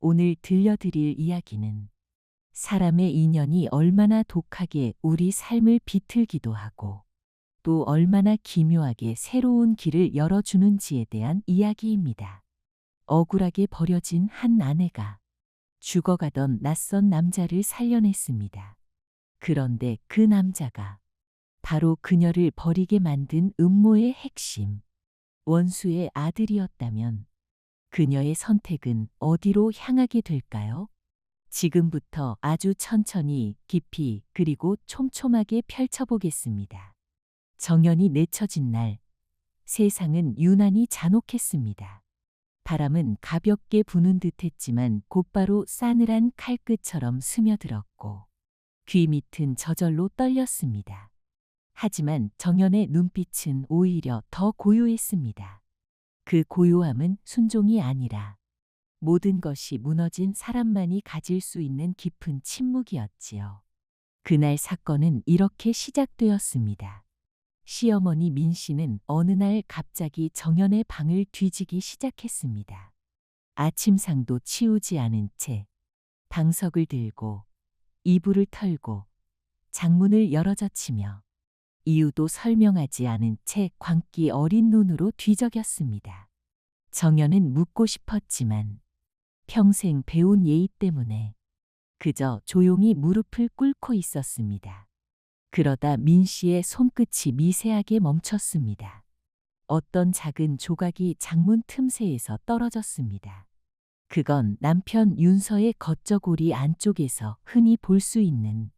오늘 들려드릴 이야기는 사람의 인연이 얼마나 독하게 우리 삶을 비틀기도 하고 또 얼마나 기묘하게 새로운 길을 열어주는지에 대한 이야기입니다. 억울하게 버려진 한 아내가 죽어가던 낯선 남자를 살려냈습니다. 그런데 그 남자가 바로 그녀를 버리게 만든 음모의 핵심, 원수의 아들이었다면 그녀의 선택은 어디로 향하게 될까요? 지금부터 아주 천천히 깊이 그리고 촘촘하게 펼쳐보겠습니다. 정연이 내쳐진 날, 세상은 유난히 잔혹했습니다. 바람은 가볍게 부는 듯했지만 곧바로 싸늘한 칼끝처럼 스며들었고 귀 밑은 저절로 떨렸습니다. 하지만 정연의 눈빛은 오히려 더 고요했습니다. 그 고요함은 순종이 아니라 모든 것이 무너진 사람만이 가질 수 있는 깊은 침묵이었지요. 그날 사건은 이렇게 시작되었습니다. 시어머니 민 씨는 어느 날 갑자기 정연의 방을 뒤지기 시작했습니다. 아침상도 치우지 않은 채 방석을 들고 이불을 털고 창문을 열어젖히며 이유도 설명하지 않은 채 광기 어린 눈으로 뒤적였습니다. 정연은 묻고 싶었지만 평생 배운 예의 때문에 그저 조용히 무릎을 꿇고 있었습니다. 그러다 민 씨의 손끝이 미세하게 멈췄습니다. 어떤 작은 조각이 창문 틈새에서 떨어졌습니다. 그건 남편 윤서의 겉저고리 안쪽에서 흔히 볼 수 있는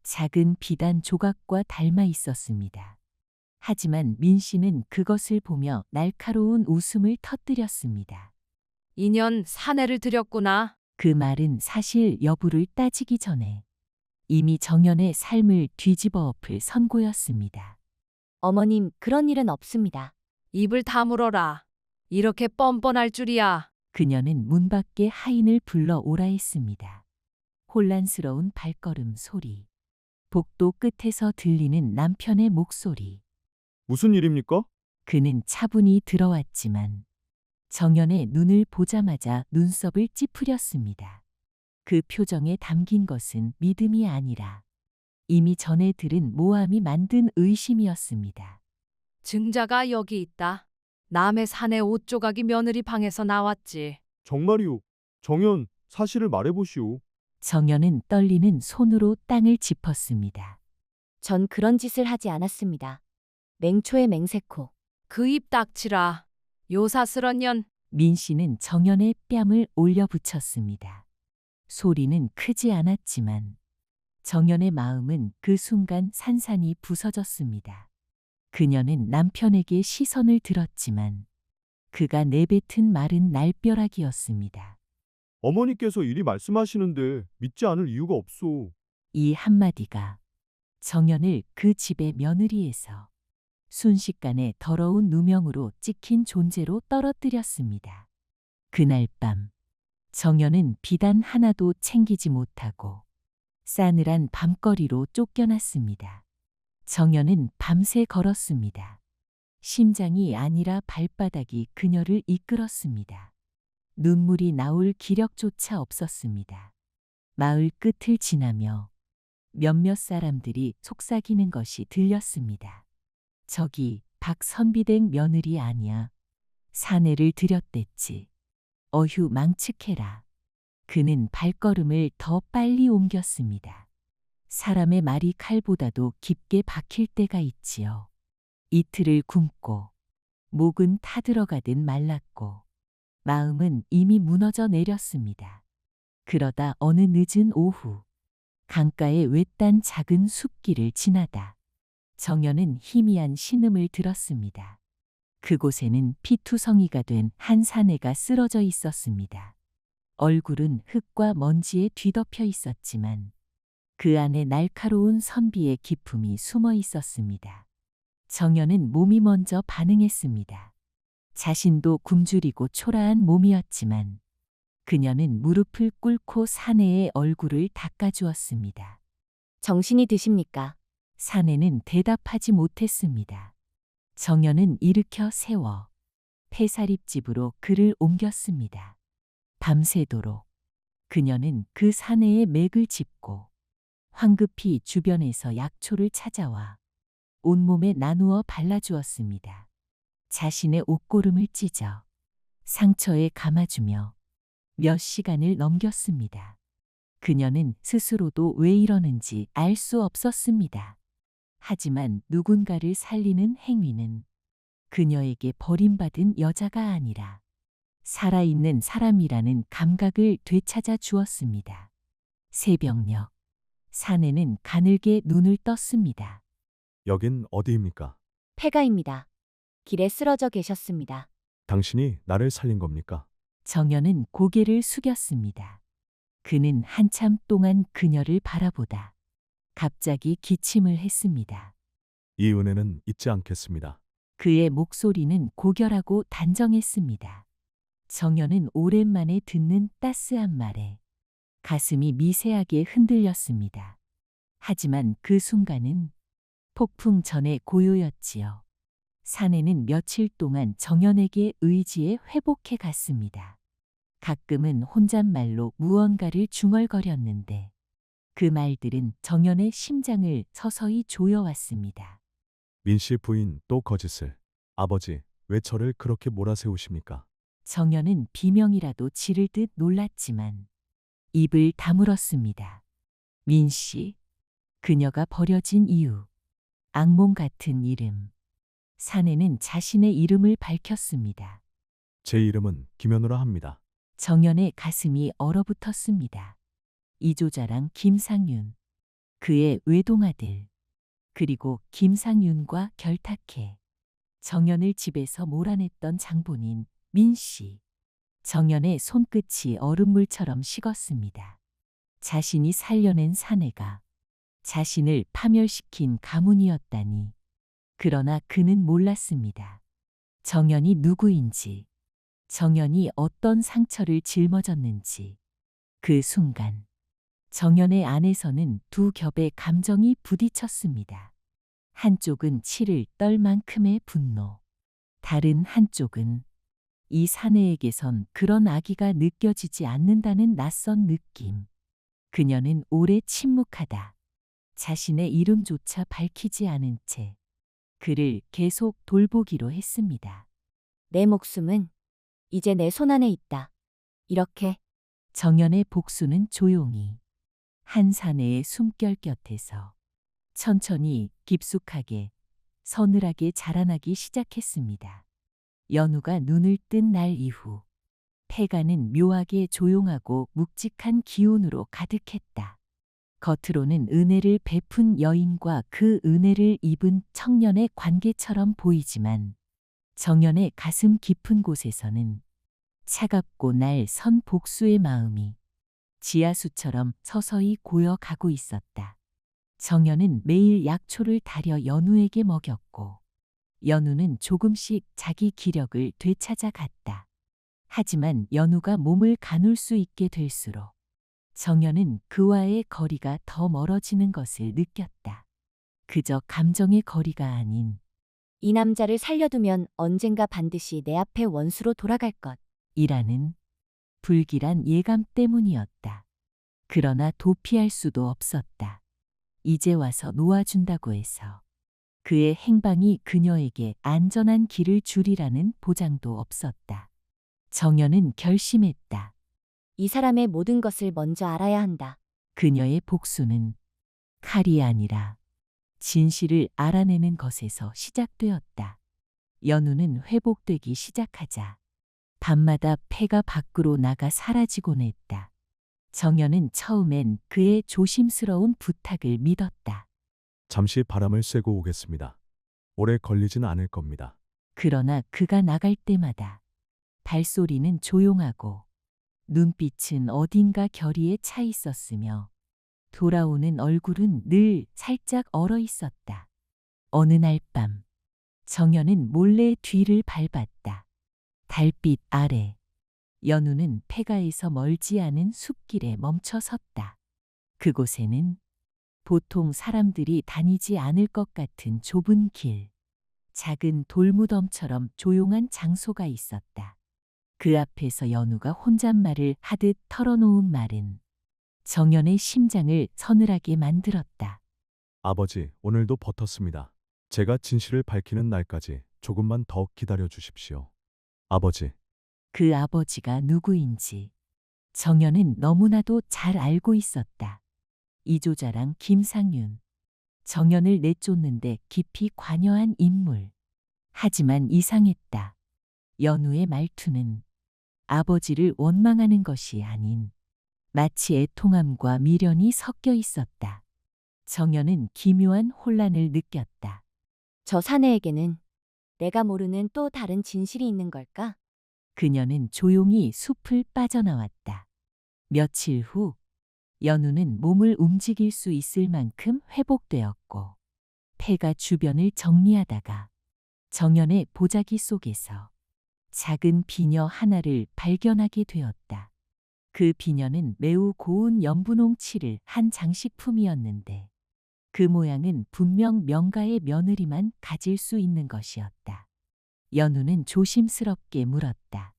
작은 비단 조각과 닮아 있었습니다. 하지만 민 씨는 그것을 보며 날카로운 웃음을 터뜨렸습니다. 인연 사내를 들였구나. 그 말은 사실 여부를 따지기 전에 이미 정연의 삶을 뒤집어 엎을 선고였습니다. 어머님, 그런 일은 없습니다. 입을 다물어라. 이렇게 뻔뻔할 줄이야. 그녀는 문 밖에 하인을 불러 오라 했습니다. 혼란스러운 발걸음 소리, 복도 끝에서 들리는 남편의 목소리. 무슨 일입니까? 그는 차분히 들어왔지만 정연의 눈을 보자마자 눈썹을 찌푸렸습니다. 그 표정에 담긴 것은 믿음이 아니라 이미 전에 들은 모함이 만든 의심이었습니다. 증자가 여기 있다. 남의 사내 옷 조각이 며느리 방에서 나왔지. 정말이오. 정연, 사실을 말해보시오. 정연은 떨리는 손으로 땅을 짚었습니다. 전 그런 짓을 하지 않았습니다. 맹초의 맹세코. 그 입 닥치라. 요사스런 년. 민 씨는 정연의 뺨을 올려붙였습니다. 소리는 크지 않았지만 정연의 마음은 그 순간 산산이 부서졌습니다. 그녀는 남편에게 시선을 들었지만 그가 내뱉은 말은 날벼락이었습니다. 어머니께서 이리 말씀하시는데 믿지 않을 이유가 없소. 이 한마디가 정연을 그 집의 며느리에서 순식간에 더러운 누명으로 찍힌 존재로 떨어뜨렸습니다. 그날 밤 정연은 비단 하나도 챙기지 못하고 싸늘한 밤거리로 쫓겨났습니다. 정연은 밤새 걸었습니다. 심장이 아니라 발바닥이 그녀를 이끌었습니다. 눈물이 나올 기력조차 없었습니다. 마을 끝을 지나며 몇몇 사람들이 속삭이는 것이 들렸습니다. 저기 박선비댁 며느리 아니야. 사내를 들였댔지. 어휴 망측해라. 그는 발걸음을 더 빨리 옮겼습니다. 사람의 말이 칼보다도 깊게 박힐 때가 있지요. 이틀을 굶고 목은 타들어가듯 말랐고 마음은 이미 무너져 내렸습니다. 그러다 어느 늦은 오후 강가의 외딴 작은 숲길을 지나다 정연은 희미한 신음을 들었습니다. 그곳에는 피투성이가 된 한 사내가 쓰러져 있었습니다. 얼굴은 흙과 먼지에 뒤덮여 있었지만 그 안에 날카로운 선비의 기품이 숨어 있었습니다. 정연은 몸이 먼저 반응했습니다. 자신도 굶주리고 초라한 몸이었지만 그녀는 무릎을 꿇고 사내의 얼굴을 닦아주었습니다. 정신이 드십니까? 사내는 대답하지 못했습니다. 정연은 일으켜 세워 폐사립집으로 그를 옮겼습니다. 밤새도록 그녀는 그 사내에 맥을 짚고 황급히 주변에서 약초를 찾아와 온몸에 나누어 발라주었습니다. 자신의 옷고름을 찢어 상처에 감아주며 몇 시간을 넘겼습니다. 그녀는 스스로도 왜 이러는지 알 수 없었습니다. 하지만 누군가를 살리는 행위는 그녀에게 버림받은 여자가 아니라 살아있는 사람이라는 감각을 되찾아 주었습니다. 새벽녘, 사내는 가늘게 눈을 떴습니다. 여긴 어디입니까? 폐가입니다. 길에 쓰러져 계셨습니다. 당신이 나를 살린 겁니까? 정연은 고개를 숙였습니다. 그는 한참 동안 그녀를 바라보다 갑자기 기침을 했습니다. 이 은혜는 잊지 않겠습니다. 그의 목소리는 고결하고 단정했습니다. 정연은 오랜만에 듣는 따스한 말에 가슴이 미세하게 흔들렸습니다. 하지만 그 순간은 폭풍 전의 고요였지요. 사내는 며칠 동안 정연에게 의지에 회복해 갔습니다. 가끔은 혼잣말로 무언가를 중얼거렸는데 그 말들은 정연의 심장을 서서히 조여왔습니다. 민 씨 부인 또 거짓을. 아버지, 왜 저를 그렇게 몰아세우십니까? 정연은 비명이라도 지를 듯 놀랐지만 입을 다물었습니다. 민 씨, 그녀가 버려진 이유, 악몽 같은 이름. 사내는 자신의 이름을 밝혔습니다. 제 이름은 김현우라 합니다. 정연의 가슴이 얼어붙었습니다. 이조자랑 김상윤, 그의 외동아들, 그리고 김상윤과 결탁해 정연을 집에서 몰아냈던 장본인 민 씨. 정연의 손끝이 얼음물처럼 식었습니다. 자신이 살려낸 사내가 자신을 파멸시킨 가문이었다니. 그러나 그는 몰랐습니다. 정연이 누구인지, 정연이 어떤 상처를 짊어졌는지. 그 순간 정연의 안에서는 두 겹의 감정이 부딪혔습니다. 한쪽은 치를 떨 만큼의 분노, 다른 한쪽은 이 사내에게선 그런 악의가 느껴지지 않는다는 낯선 느낌. 그녀는 오래 침묵하다 자신의 이름조차 밝히지 않은 채 그를 계속 돌보기로 했습니다. 내 목숨은 이제 내 손안에 있다. 이렇게 정연의 복수는 조용히 한 사내의 숨결 곁에서 천천히 깊숙하게 서늘하게 자라나기 시작했습니다. 연우가 눈을 뜬 날 이후 폐가는 묘하게 조용하고 묵직한 기운으로 가득했다. 겉으로는 은혜를 베푼 여인과 그 은혜를 입은 청년의 관계처럼 보이지만 정연의 가슴 깊은 곳에서는 차갑고 날 선 복수의 마음이 지하수처럼 서서히 고여가고 있었다. 정연은 매일 약초를 다려 연우에게 먹였고 연우는 조금씩 자기 기력을 되찾아 갔다. 하지만 연우가 몸을 가눌 수 있게 될수록 정연은 그와의 거리가 더 멀어지는 것을 느꼈다. 그저 감정의 거리가 아닌 이 남자를 살려두면 언젠가 반드시 내 앞에 원수로 돌아갈 것. 이라는 불길한 예감 때문이었다. 그러나 도피할 수도 없었다. 이제 와서 놓아준다고 해서 그의 행방이 그녀에게 안전한 길을 주리라는 보장도 없었다. 정연은 결심했다. 이 사람의 모든 것을 먼저 알아야 한다. 그녀의 복수는 칼이 아니라 진실을 알아내는 것에서 시작되었다. 연우는 회복되기 시작하자 밤마다 폐가 밖으로 나가 사라지곤 했다. 정연은 처음엔 그의 조심스러운 부탁을 믿었다. 잠시 바람을 쐬고 오겠습니다. 오래 걸리진 않을 겁니다. 그러나 그가 나갈 때마다 발소리는 조용하고 눈빛은 어딘가 결의에 차 있었으며 돌아오는 얼굴은 늘 살짝 얼어 있었다. 어느 날 밤 정연은 몰래 뒤를 밟았다. 달빛 아래 연우는 폐가에서 멀지 않은 숲길에 멈춰 섰다. 그곳에는 보통 사람들이 다니지 않을 것 같은 좁은 길, 작은 돌무덤처럼 조용한 장소가 있었다. 그 앞에서 연우가 혼잣말을 하듯 털어놓은 말은 정연의 심장을 서늘하게 만들었다. 아버지, 오늘도 버텼습니다. 제가 진실을 밝히는 날까지 조금만 더 기다려 주십시오. 아버지, 그 아버지가 누구인지 정연은 너무나도 잘 알고 있었다. 이조자랑 김상윤, 정연을 내쫓는데 깊이 관여한 인물. 하지만 이상했다. 연우의 말투는 아버지를 원망하는 것이 아닌 마치 애통함과 미련이 섞여 있었다. 정연은 기묘한 혼란을 느꼈다. 저 사내에게는 내가 모르는 또 다른 진실이 있는 걸까? 그녀는 조용히 숲을 빠져나왔다. 며칠 후 연우는 몸을 움직일 수 있을 만큼 회복되었고 폐가 주변을 정리하다가 정연의 보자기 속에서 작은 비녀 하나를 발견하게 되었다. 그 비녀는 매우 고운 연분홍치를 한 장식품이었는데 그 모양은 분명 명가의 며느리만 가질 수 있는 것이었다. 연우는 조심스럽게 물었다.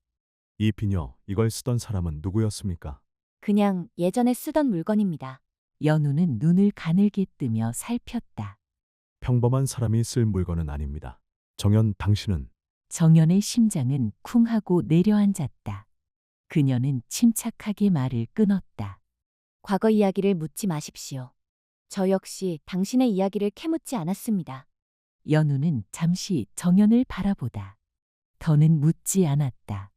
이 비녀, 이걸 쓰던 사람은 누구였습니까? 그냥 예전에 쓰던 물건입니다. 연우는 눈을 가늘게 뜨며 살폈다. 평범한 사람이 쓸 물건은 아닙니다. 정연, 당신은 정연의 심장은 쿵 하고 내려앉았다. 그녀는 침착하게 말을 끊었다. 과거 이야기를 묻지 마십시오. 저 역시 당신의 이야기를 캐묻지 않았습니다. 연우는 잠시 정연을 바라보다 더는 묻지 않았다.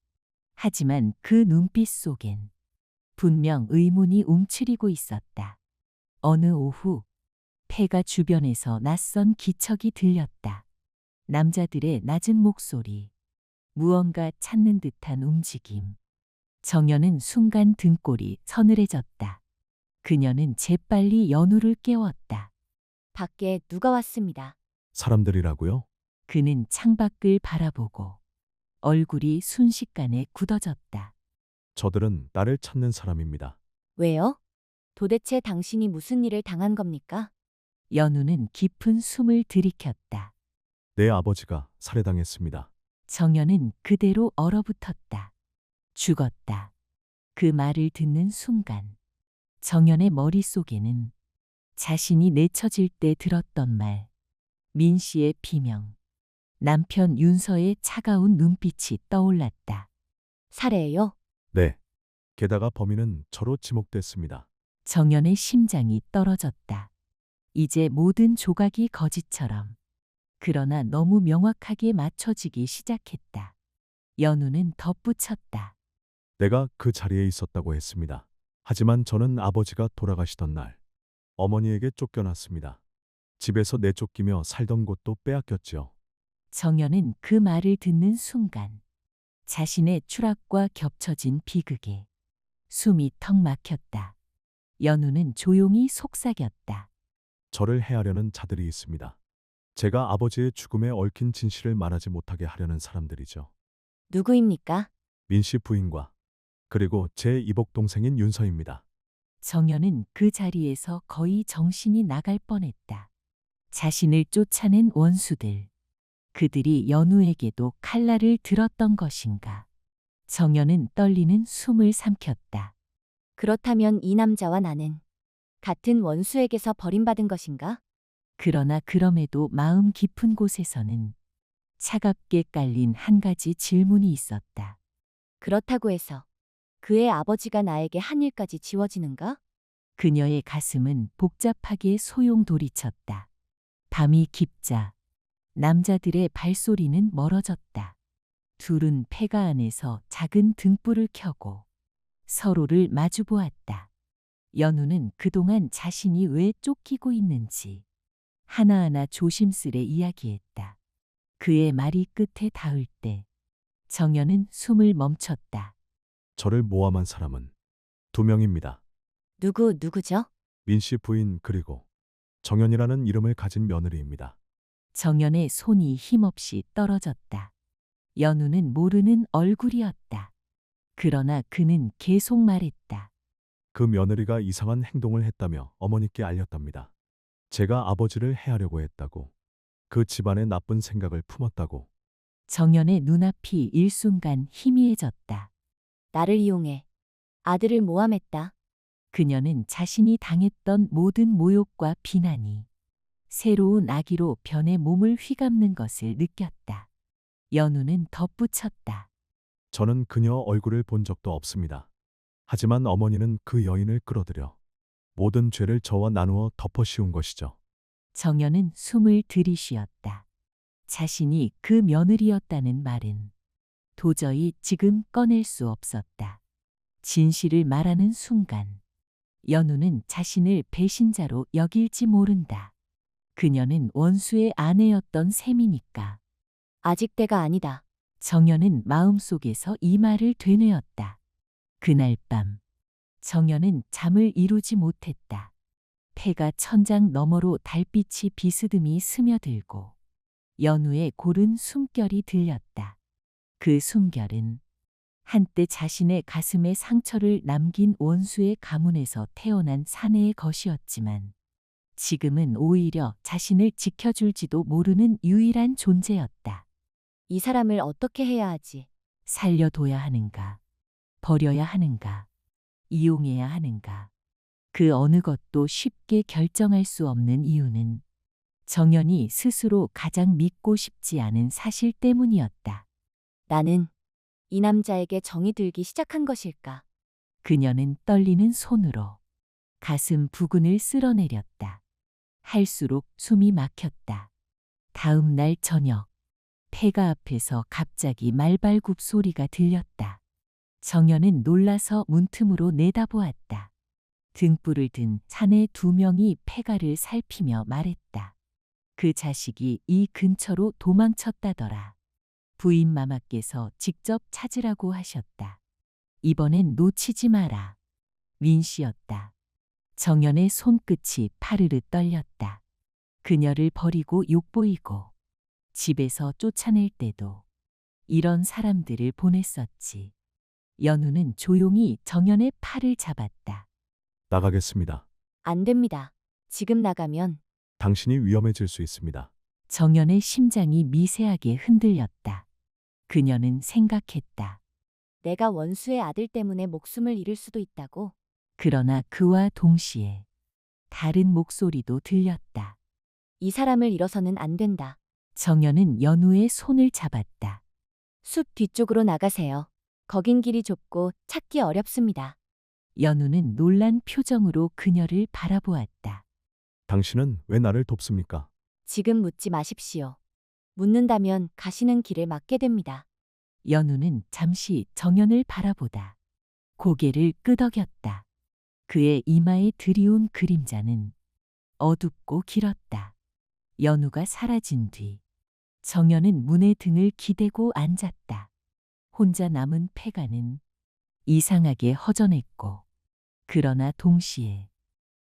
하지만 그 눈빛 속엔 분명 의문이 움츠리고 있었다. 어느 오후 폐가 주변에서 낯선 기척이 들렸다. 남자들의 낮은 목소리, 무언가 찾는 듯한 움직임. 정연은 순간 등골이 서늘해졌다. 그녀는 재빨리 연우를 깨웠다. 밖에 누가 왔습니다. 사람들이라고요? 그는 창밖을 바라보고 얼굴이 순식간에 굳어졌다. 저들은 나를 찾는 사람입니다. 왜요? 도대체 당신이 무슨 일을 당한 겁니까? 연우는 깊은 숨을 들이켰다. 내 아버지가 살해당했습니다. 정연은 그대로 얼어붙었다. 죽었다. 그 말을 듣는 순간 정연의 머릿속에는 자신이 내처질 때 들었던 말, 민 씨의 비명, 남편 윤서의 차가운 눈빛이 떠올랐다. 살해예요? 네. 게다가 범인은 저로 지목됐습니다. 정연의 심장이 떨어졌다. 이제 모든 조각이 거짓처럼, 그러나 너무 명확하게 맞춰지기 시작했다. 연우는 덧붙였다. 내가 그 자리에 있었다고 했습니다. 하지만 저는 아버지가 돌아가시던 날 어머니에게 쫓겨났습니다. 집에서 내쫓기며 살던 곳도 빼앗겼지요. 정연은 그 말을 듣는 순간 자신의 추락과 겹쳐진 비극에 숨이 턱 막혔다. 연우는 조용히 속삭였다. 저를 해하려는 자들이 있습니다. 제가 아버지의 죽음에 얽힌 진실을 말하지 못하게 하려는 사람들이죠. 누구입니까? 민 씨 부인과 그리고 제 이복 동생인 윤서입니다. 정연은 그 자리에서 거의 정신이 나갈 뻔했다. 자신을 쫓아낸 원수들, 그들이 연우에게도 칼날을 들었던 것인가. 정연은 떨리는 숨을 삼켰다. 그렇다면 이 남자와 나는 같은 원수에게서 버림받은 것인가? 그러나 그럼에도 마음 깊은 곳에서는 차갑게 깔린 한 가지 질문이 있었다. 그렇다고 해서 그의 아버지가 나에게 한 일까지 지워지는가? 그녀의 가슴은 복잡하게 소용돌이쳤다. 밤이 깊자 남자들의 발소리는 멀어졌다. 둘은 폐가 안에서 작은 등불을 켜고 서로를 마주보았다. 연우는 그동안 자신이 왜 쫓기고 있는지 하나하나 조심스레 이야기했다. 그의 말이 끝에 닿을 때 정연은 숨을 멈췄다. 저를 모함한 사람은 두 명입니다. 누구죠? 민 씨 부인 그리고 정연이라는 이름을 가진 며느리입니다. 정연의 손이 힘없이 떨어졌다. 연우는 모르는 얼굴이었다. 그러나 그는 계속 말했다. 그 며느리가 이상한 행동을 했다며 어머니께 알렸답니다. 제가 아버지를 해하려고 했다고, 그 집안에 나쁜 생각을 품었다고. 정연의 눈앞이 일순간 희미해졌다. 나를 이용해 아들을 모함했다. 그녀는 자신이 당했던 모든 모욕과 비난이 새로운 아기로 변해 몸을 휘감는 것을 느꼈다. 연우는 덧붙였다. 저는 그녀 얼굴을 본 적도 없습니다. 하지만 어머니는 그 여인을 끌어들여 모든 죄를 저와 나누어 덮어씌운 것이죠. 정연은 숨을 들이쉬었다. 자신이 그 며느리였다는 말은 도저히 지금 꺼낼 수 없었다. 진실을 말하는 순간 연우는 자신을 배신자로 여길지 모른다. 그녀는 원수의 아내였던 셈이니까. 아직 때가 아니다. 정연은 마음속에서 이 말을 되뇌었다. 그날 밤 정연은 잠을 이루지 못했다. 폐가 천장 너머로 달빛이 비스듬히 스며들고 연우의 고른 숨결이 들렸다. 그 숨결은 한때 자신의 가슴에 상처를 남긴 원수의 가문에서 태어난 사내의 것이었지만 지금은 오히려 자신을 지켜줄지도 모르는 유일한 존재였다. 이 사람을 어떻게 해야 하지? 살려둬야 하는가? 버려야 하는가? 이용해야 하는가? 그 어느 것도 쉽게 결정할 수 없는 이유는 정연이 스스로 가장 믿고 싶지 않은 사실 때문이었다. 나는 이 남자에게 정이 들기 시작한 것일까? 그녀는 떨리는 손으로 가슴 부근을 쓸어내렸다. 할수록 숨이 막혔다. 다음 날 저녁, 폐가 앞에서 갑자기 말발굽 소리가 들렸다. 정연은 놀라서 문틈으로 내다보았다. 등불을 든 사내 2명이 폐가를 살피며 말했다. 그 자식이 이 근처로 도망쳤다더라. 부인 마마께서 직접 찾으라고 하셨다. 이번엔 놓치지 마라. 민 씨였다. 정연의 손끝이 파르르 떨렸다. 그녀를 버리고 욕보이고 집에서 쫓아낼 때도 이런 사람들을 보냈었지. 연우는 조용히 정연의 팔을 잡았다. 나가겠습니다. 안 됩니다. 지금 나가면 당신이 위험해질 수 있습니다. 정연의 심장이 미세하게 흔들렸다. 그녀는 생각했다. 내가 원수의 아들 때문에 목숨을 잃을 수도 있다고. 그러나 그와 동시에 다른 목소리도 들렸다. 이 사람을 잃어서는 안 된다. 정연은 연우의 손을 잡았다. 숲 뒤쪽으로 나가세요. 거긴 길이 좁고 찾기 어렵습니다. 연우는 놀란 표정으로 그녀를 바라보았다. 당신은 왜 나를 돕습니까? 지금 묻지 마십시오. 묻는다면 가시는 길을 막게 됩니다. 연우는 잠시 정연을 바라보다 고개를 끄덕였다. 그의 이마에 드리운 그림자는 어둡고 길었다. 연우가 사라진 뒤 정연은 문에 등을 기대고 앉았다. 혼자 남은 폐가는 이상하게 허전했고 그러나 동시에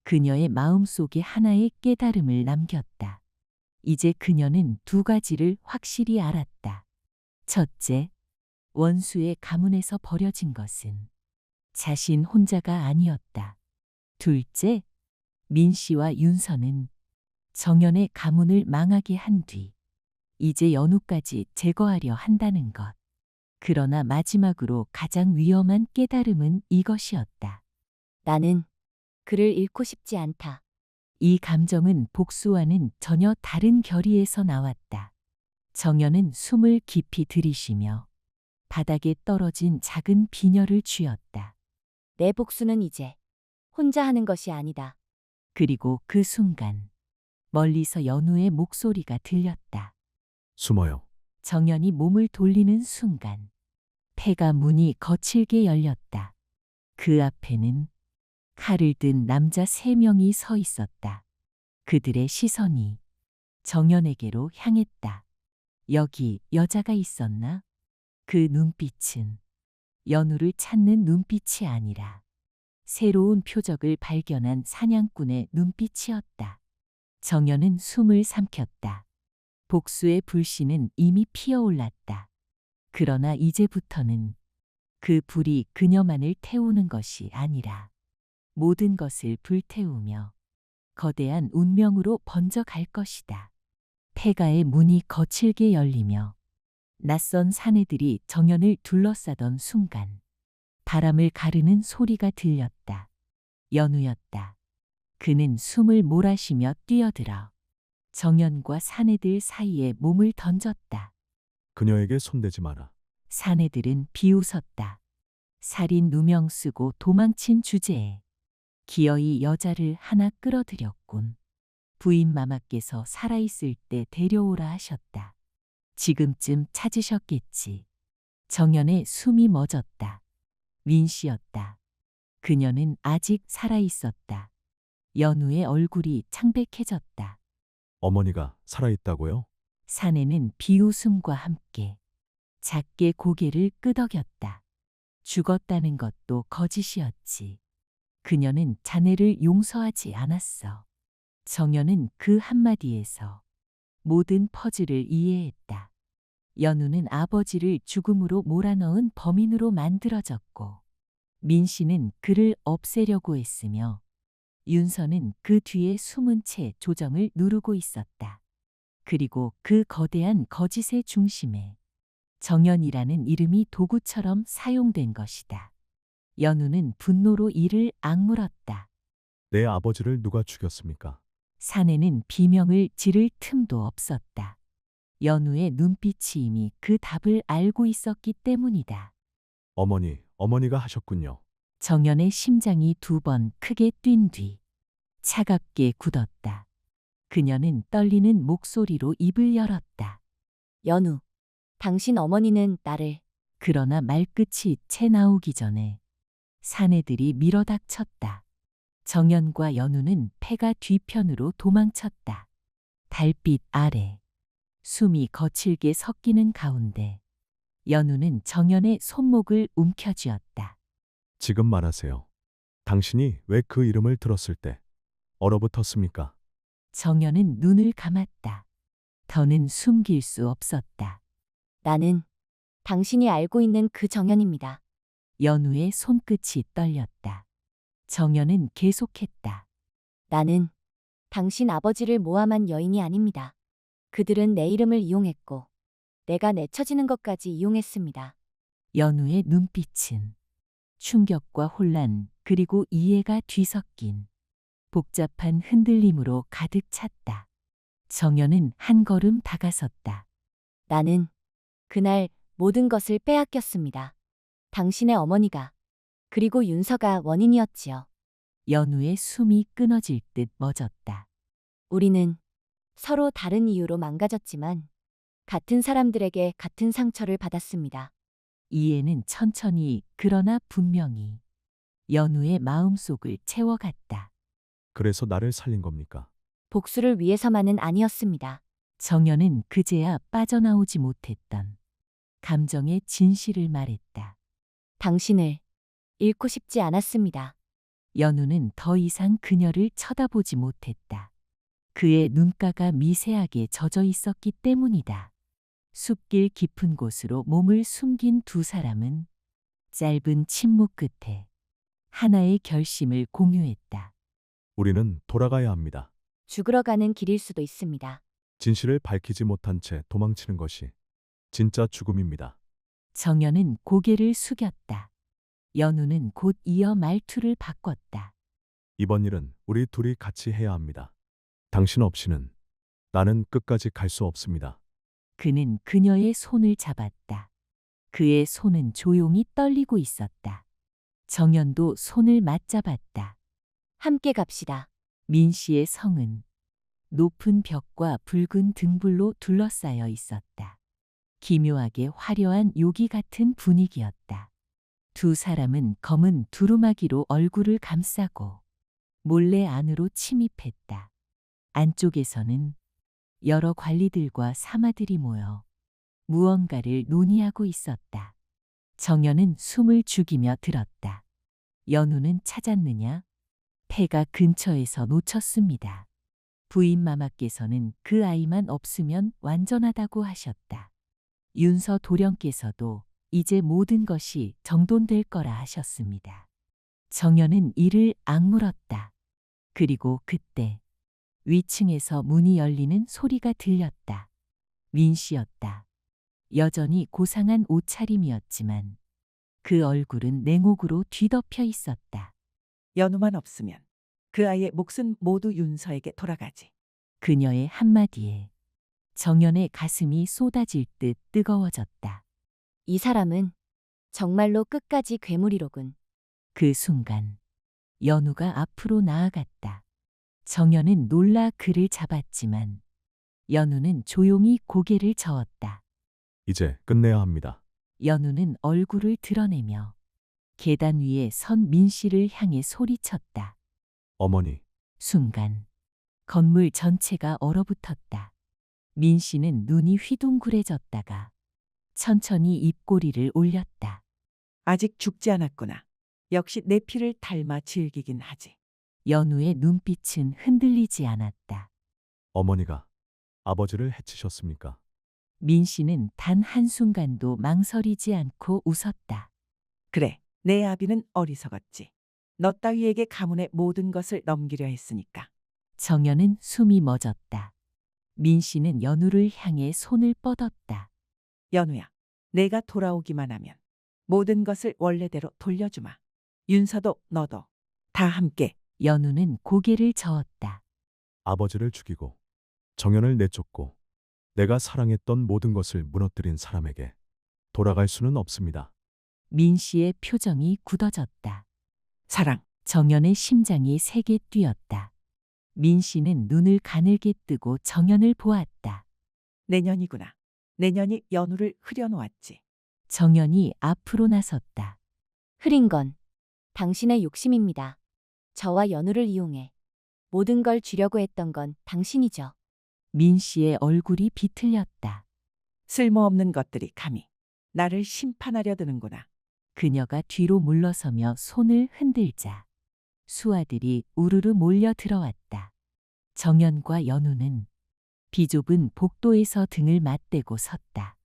그녀의 마음속에 하나의 깨달음을 남겼다. 이제 그녀는 2가지를 확실히 알았다. 첫째, 원수의 가문에서 버려진 것은 자신 혼자가 아니었다. 둘째, 민 씨와 윤서는 정연의 가문을 망하게 한 뒤 이제 연우까지 제거하려 한다는 것. 그러나 마지막으로 가장 위험한 깨달음은 이것이었다. 나는 그를 잃고 싶지 않다. 이 감정은 복수와는 전혀 다른 결의에서 나왔다. 정연은 숨을 깊이 들이쉬며 바닥에 떨어진 작은 비녀를 쥐었다. 내 복수는 이제 혼자 하는 것이 아니다. 그리고 그 순간 멀리서 연우의 목소리가 들렸다. 숨어요. 정연이 몸을 돌리는 순간 폐가 문이 거칠게 열렸다. 그 앞에는 칼을 든 남자 3명이 서 있었다. 그들의 시선이 정연에게로 향했다. 여기 여자가 있었나? 그 눈빛은 연우를 찾는 눈빛이 아니라 새로운 표적을 발견한 사냥꾼의 눈빛이었다. 정연은 숨을 삼켰다. 복수의 불씨는 이미 피어올랐다. 그러나 이제부터는 그 불이 그녀만을 태우는 것이 아니라 모든 것을 불태우며 거대한 운명으로 번져갈 것이다. 폐가의 문이 거칠게 열리며 낯선 사내들이 정연을 둘러싸던 순간 바람을 가르는 소리가 들렸다. 연우였다. 그는 숨을 몰아쉬며 뛰어들어 정연과 사내들 사이에 몸을 던졌다. 그녀에게 손대지 마라. 사내들은 비웃었다. 살인 누명 쓰고 도망친 주제에 기어이 여자를 하나 끌어들였군. 부인 마마께서 살아있을 때 데려오라 하셨다. 지금쯤 찾으셨겠지. 정연의 숨이 멎었다. 민씨였다. 그녀는 아직 살아있었다. 연우의 얼굴이 창백해졌다. 어머니가 살아있다고요? 사내는 비웃음과 함께 작게 고개를 끄덕였다. 죽었다는 것도 거짓이었지. 그녀는 자네를 용서하지 않았어. 정연은 그 한마디에서 모든 퍼즐을 이해했다. 연우는 아버지를 죽음으로 몰아넣은 범인으로 만들어졌고 민씨는 그를 없애려고 했으며 윤서는 그 뒤에 숨은 채 조정을 누르고 있었다. 그리고 그 거대한 거짓의 중심에 정연이라는 이름이 도구처럼 사용된 것이다. 연우는 분노로 이를 악물었다. 내 아버지를 누가 죽였습니까? 사내는 비명을 지를 틈도 없었다. 연우의 눈빛이 이미 그 답을 알고 있었기 때문이다. 어머니가 하셨군요. 정연의 심장이 2번 크게 뛴 뒤 차갑게 굳었다. 그녀는 떨리는 목소리로 입을 열었다. 연우, 당신 어머니는 나를 그러나 말끝이 채 나오기 전에 사내들이 밀어닥쳤다. 정연과 연우는 패가 뒤편으로 도망쳤다. 달빛 아래 숨이 거칠게 섞이는 가운데 연우는 정연의 손목을 움켜쥐었다. 지금 말하세요. 당신이 왜 그 이름을 들었을 때 얼어붙었습니까? 정연은 눈을 감았다. 더는 숨길 수 없었다. 나는 당신이 알고 있는 그 정연입니다. 연우의 손끝이 떨렸다. 정연은 계속했다. 나는 당신 아버지를 모함한 여인이 아닙니다. 그들은 내 이름을 이용했고 내가 내쳐지는 것까지 이용했습니다. 연우의 눈빛은 충격과 혼란 그리고 이해가 뒤섞인 복잡한 흔들림으로 가득 찼다. 정연은 한 걸음 다가섰다. 나는 그날 모든 것을 빼앗겼습니다. 당신의 어머니가 그리고 윤서가 원인이었지요. 연우의 숨이 끊어질 듯 멎었다. 우리는 서로 다른 이유로 망가졌지만 같은 사람들에게 같은 상처를 받았습니다. 이해는 천천히 그러나 분명히 연우의 마음속을 채워갔다. 그래서 나를 살린 겁니까? 복수를 위해서만은 아니었습니다. 정연은 그제야 빠져나오지 못했던 감정의 진실을 말했다. 당신을 잃고 싶지 않았습니다. 연우는 더 이상 그녀를 쳐다보지 못했다. 그의 눈가가 미세하게 젖어 있었기 때문이다. 숲길 깊은 곳으로 몸을 숨긴 두 사람은 짧은 침묵 끝에 하나의 결심을 공유했다. 우리는 돌아가야 합니다. 죽으러 가는 길일 수도 있습니다. 진실을 밝히지 못한 채 도망치는 것이 진짜 죽음입니다. 정연은 고개를 숙였다. 연우는 곧 이어 말투를 바꿨다. 이번 일은 우리 둘이 같이 해야 합니다. 당신 없이는 나는 끝까지 갈 수 없습니다. 그는 그녀의 손을 잡았다. 그의 손은 조용히 떨리고 있었다. 정연도 손을 맞잡았다. 함께 갑시다. 민 씨의 성은 높은 벽과 붉은 등불로 둘러싸여 있었다. 기묘하게 화려한 요기 같은 분위기였다. 두 사람은 검은 두루마기로 얼굴을 감싸고 몰래 안으로 침입했다. 안쪽에서는 여러 관리들과 사마들이 모여 무언가를 논의하고 있었다. 정연은 숨을 죽이며 들었다. 연우는 찾았느냐? 폐가 근처에서 놓쳤습니다. 부인 마마께서는 그 아이만 없으면 완전하다고 하셨다. 윤서 도령께서도 이제 모든 것이 정돈될 거라 하셨습니다. 정연은 이를 악물었다. 그리고 그때 위층에서 문이 열리는 소리가 들렸다. 민 씨였다. 여전히 고상한 옷차림이었지만 그 얼굴은 냉옥으로 뒤덮여 있었다. 연우만 없으면 그 아이의 몫은 모두 윤서에게 돌아가지. 그녀의 한마디에 정연의 가슴이 쏟아질 듯 뜨거워졌다. 이 사람은 정말로 끝까지 괴물이로군. 그 순간 연우가 앞으로 나아갔다. 정연은 놀라 그를 잡았지만 연우는 조용히 고개를 저었다. 이제 끝내야 합니다. 연우는 얼굴을 드러내며 계단 위에 선 민 씨를 향해 소리쳤다. 어머니, 순간 건물 전체가 얼어붙었다. 민 씨는 눈이 휘둥그레졌다가 천천히 입꼬리를 올렸다. 아직 죽지 않았구나. 역시 내 피를 닮아 즐기긴 하지. 연우의 눈빛은 흔들리지 않았다. 어머니가 아버지를 해치셨습니까? 민 씨는 단 한순간도 망설이지 않고 웃었다. 그래, 내 아비는 어리석었지. 너 따위에게 가문의 모든 것을 넘기려 했으니까. 정연은 숨이 멎었다. 민 씨는 연우를 향해 손을 뻗었다. 연우야, 내가 돌아오기만 하면 모든 것을 원래대로 돌려주마. 윤서도 너도 다 함께. 연우는 고개를 저었다. 아버지를 죽이고 정연을 내쫓고 내가 사랑했던 모든 것을 무너뜨린 사람에게 돌아갈 수는 없습니다. 민 씨의 표정이 굳어졌다. 사랑, 정연의 심장이 세게 뛰었다. 민 씨는 눈을 가늘게 뜨고 정연을 보았다. 내년이구나. 내년이 연우를 흐려놓았지. 정연이 앞으로 나섰다. 흐린 건 당신의 욕심입니다. 저와 연우를 이용해 모든 걸 주려고 했던 건 당신이죠. 민 씨의 얼굴이 비틀렸다. 쓸모없는 것들이 감히 나를 심판하려 드는구나. 그녀가 뒤로 물러서며 손을 흔들자 수아들이 우르르 몰려 들어왔다. 정연과 연우는 비좁은 복도에서 등을 맞대고 섰다.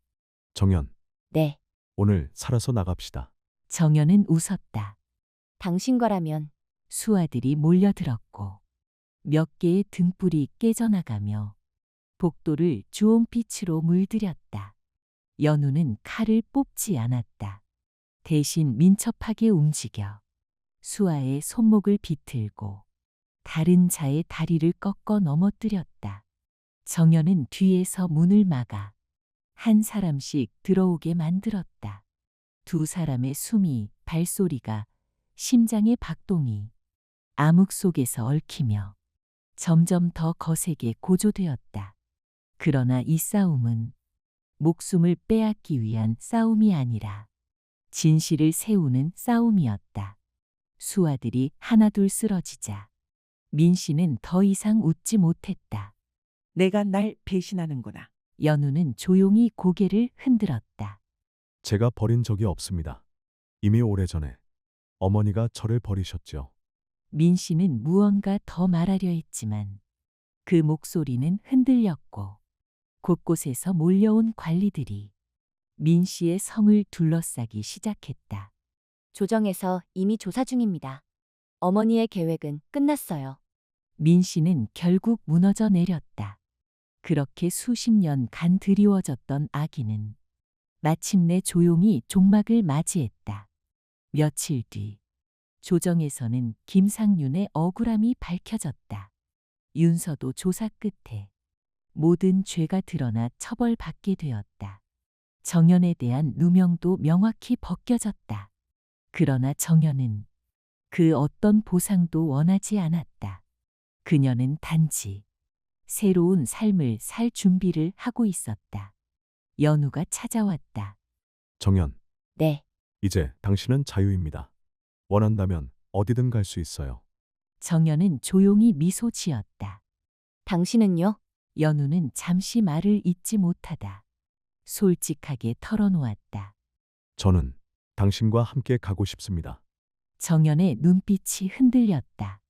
정연, 네, 오늘 살아서 나갑시다. 정연은 웃었다. 당신과라면 수아들이 몰려들었고 몇 개의 등불이 깨져나가며 복도를 주홍빛으로 물들였다. 연우는 칼을 뽑지 않았다. 대신 민첩하게 움직여 수아의 손목을 비틀고 다른 자의 다리를 꺾어 넘어뜨렸다. 정연은 뒤에서 문을 막아 한 사람씩 들어오게 만들었다. 두 사람의 숨이, 발소리가, 심장의 박동이 암흑 속에서 얽히며 점점 더 거세게 고조되었다. 그러나 이 싸움은 목숨을 빼앗기 위한 싸움이 아니라 진실을 세우는 싸움이었다. 수아들이 하나둘 쓰러지자 민 씨는 더 이상 웃지 못했다. 내가 날 배신하는구나. 연우는 조용히 고개를 흔들었다. 제가 버린 적이 없습니다. 이미 오래전에 어머니가 저를 버리셨죠. 민 씨는 무언가 더 말하려 했지만 그 목소리는 흔들렸고 곳곳에서 몰려온 관리들이 민 씨의 성을 둘러싸기 시작했다. 조정에서 이미 조사 중입니다. 어머니의 계획은 끝났어요. 민 씨는 결국 무너져 내렸다. 그렇게 수십 년간 드리워졌던 아기는 마침내 조용히 종막을 맞이했다. 며칠 뒤 조정에서는 김상윤의 억울함이 밝혀졌다. 윤서도 조사 끝에 모든 죄가 드러나 처벌받게 되었다. 정연에 대한 누명도 명확히 벗겨졌다. 그러나 정연은 그 어떤 보상도 원하지 않았다. 그녀는 단지 새로운 삶을 살 준비를 하고 있었다. 연우가 찾아왔다. 정연, 네, 이제 당신은 자유입니다. 원한다면 어디든 갈 수 있어요. 정연은 조용히 미소 지었다. 당신은요? 연우는 잠시 말을 잇지 못하다 솔직하게 털어놓았다. 저는 당신과 함께 가고 싶습니다. 정연의 눈빛이 흔들렸다.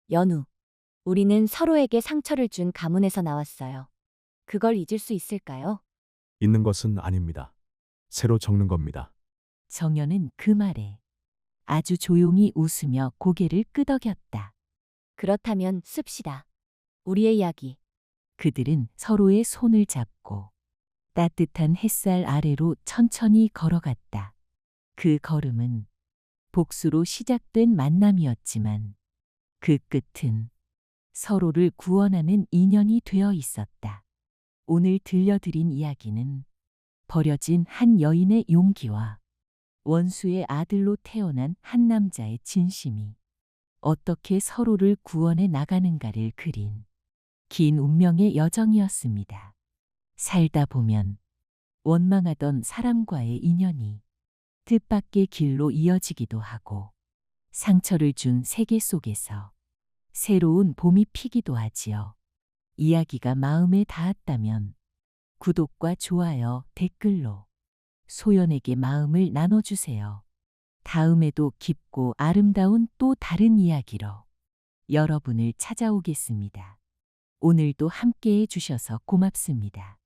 연우, 우리는 서로에게 상처를 준 가문에서 나왔어요. 그걸 잊을 수 있을까요? 있는 것은 아닙니다. 새로 적는 겁니다. 정연은 그 말에 아주 조용히 웃으며 고개를 끄덕였다. 그렇다면 씁시다. 우리의 이야기. 그들은 서로의 손을 잡고 따뜻한 햇살 아래로 천천히 걸어갔다. 그 걸음은 복수로 시작된 만남이었지만 그 끝은 서로를 구원하는 인연이 되어 있었다. 오늘 들려드린 이야기는 버려진 한 여인의 용기와 원수의 아들로 태어난 한 남자의 진심이 어떻게 서로를 구원해 나가는가를 그린 긴 운명의 여정이었습니다. 살다 보면 원망하던 사람과의 인연이 뜻밖의 길로 이어지기도 하고 상처를 준 세계 속에서 새로운 봄이 피기도 하지요. 이야기가 마음에 닿았다면 구독과 좋아요, 댓글로 소연에게 마음을 나눠주세요. 다음에도 깊고 아름다운 또 다른 이야기로 여러분을 찾아오겠습니다. 오늘도 함께해 주셔서 고맙습니다.